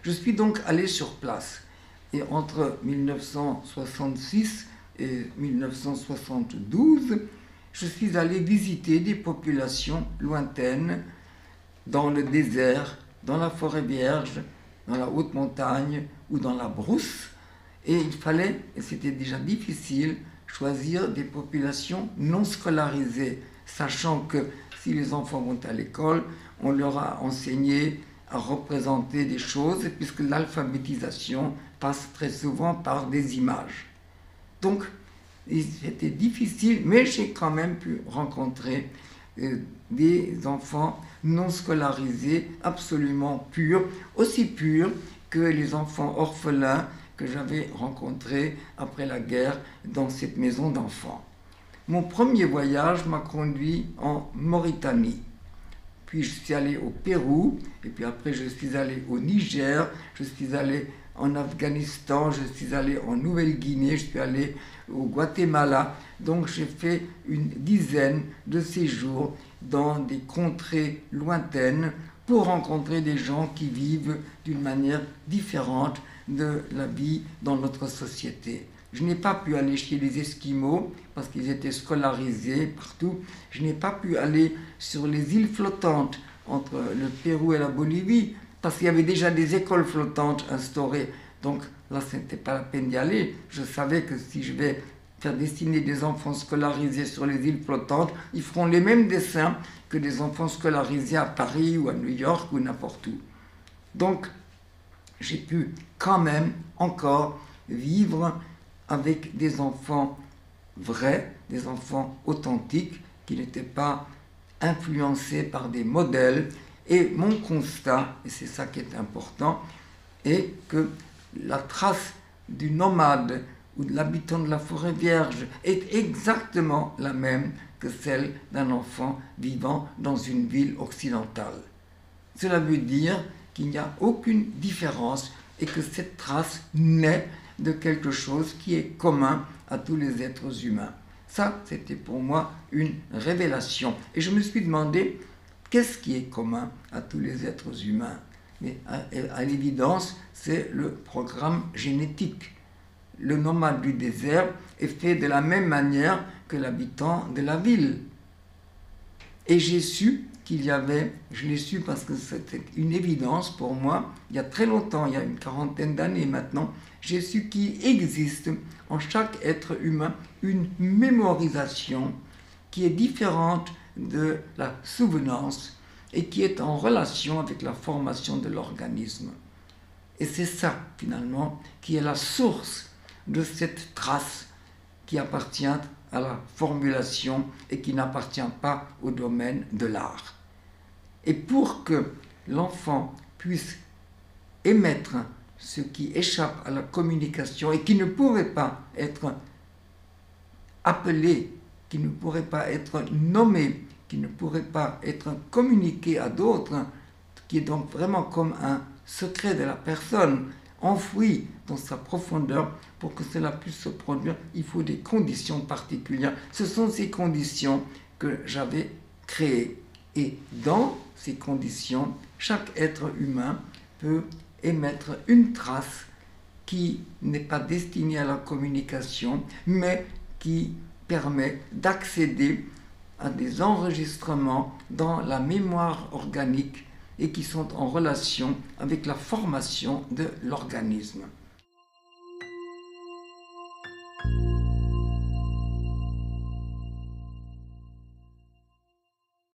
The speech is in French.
Je suis donc allé sur place. Et entre 1966 et 1972, je suis allé visiter des populations lointaines dans le désert, dans la forêt vierge, dans la haute montagne ou dans la brousse. Et il fallait, et c'était déjà difficile, choisir des populations non scolarisées, sachant que si les enfants vont à l'école, on leur a enseigné à représenter des choses, puisque l'alphabétisation passe très souvent par des images. Donc, c'était difficile, mais j'ai quand même pu rencontrer des enfants non scolarisés, absolument purs, aussi purs que les enfants orphelins que j'avais rencontrés après la guerre dans cette maison d'enfants. Mon premier voyage m'a conduit en Mauritanie. Puis je suis allé au Pérou, et puis après je suis allé au Niger, je suis allé en Afghanistan, je suis allé en Nouvelle-Guinée, je suis allé au Guatemala. Donc j'ai fait une dizaine de séjours dans des contrées lointaines pour rencontrer des gens qui vivent d'une manière différente de la vie dans notre société. Je n'ai pas pu aller chez les Esquimaux parce qu'ils étaient scolarisés partout. Je n'ai pas pu aller sur les îles flottantes entre le Pérou et la Bolivie parce qu'il y avait déjà des écoles flottantes instaurées. Donc là, ce n'était pas la peine d'y aller. Je savais que si je vais faire dessiner des enfants scolarisés sur les îles flottantes, ils feront les mêmes dessins que des enfants scolarisés à Paris ou à New York ou n'importe où. Donc, j'ai pu quand même encore vivre avec des enfants vrais, des enfants authentiques, qui n'étaient pas influencés par des modèles. Et mon constat, et c'est ça qui est important, est que la trace du nomade ou de l'habitant de la forêt vierge est exactement la même que celle d'un enfant vivant dans une ville occidentale. Cela veut dire qu'il n'y a aucune différence et que cette trace naît de quelque chose qui est commun à tous les êtres humains. Ça, c'était pour moi une révélation. Et je me suis demandé, qu'est-ce qui est commun à tous les êtres humains? Mais à l'évidence, c'est le programme génétique. Le nomade du désert est fait de la même manière que l'habitant de la ville. Et j'ai su qu'il y avait, je l'ai su parce que c'était une évidence pour moi, il y a très longtemps, il y a une quarantaine d'années maintenant, j'ai su qu'il existe en chaque être humain une mémorisation qui est différente de la souvenance et qui est en relation avec la formation de l'organisme. Et c'est ça, finalement, qui est la source de cette trace qui appartient à la formulation et qui n'appartient pas au domaine de l'art. Et pour que l'enfant puisse émettre ce qui échappe à la communication et qui ne pourrait pas être appelé, qui ne pourrait pas être nommé, qui ne pourrait pas être communiqué à d'autres, qui est donc vraiment comme un secret de la personne, enfoui dans sa profondeur. Pour que cela puisse se produire, il faut des conditions particulières. Ce sont ces conditions que j'avais créées. Et dans ces conditions, chaque être humain peut émettre une trace qui n'est pas destinée à la communication, mais qui permet d'accéder à des enregistrements dans la mémoire organique et qui sont en relation avec la formation de l'organisme.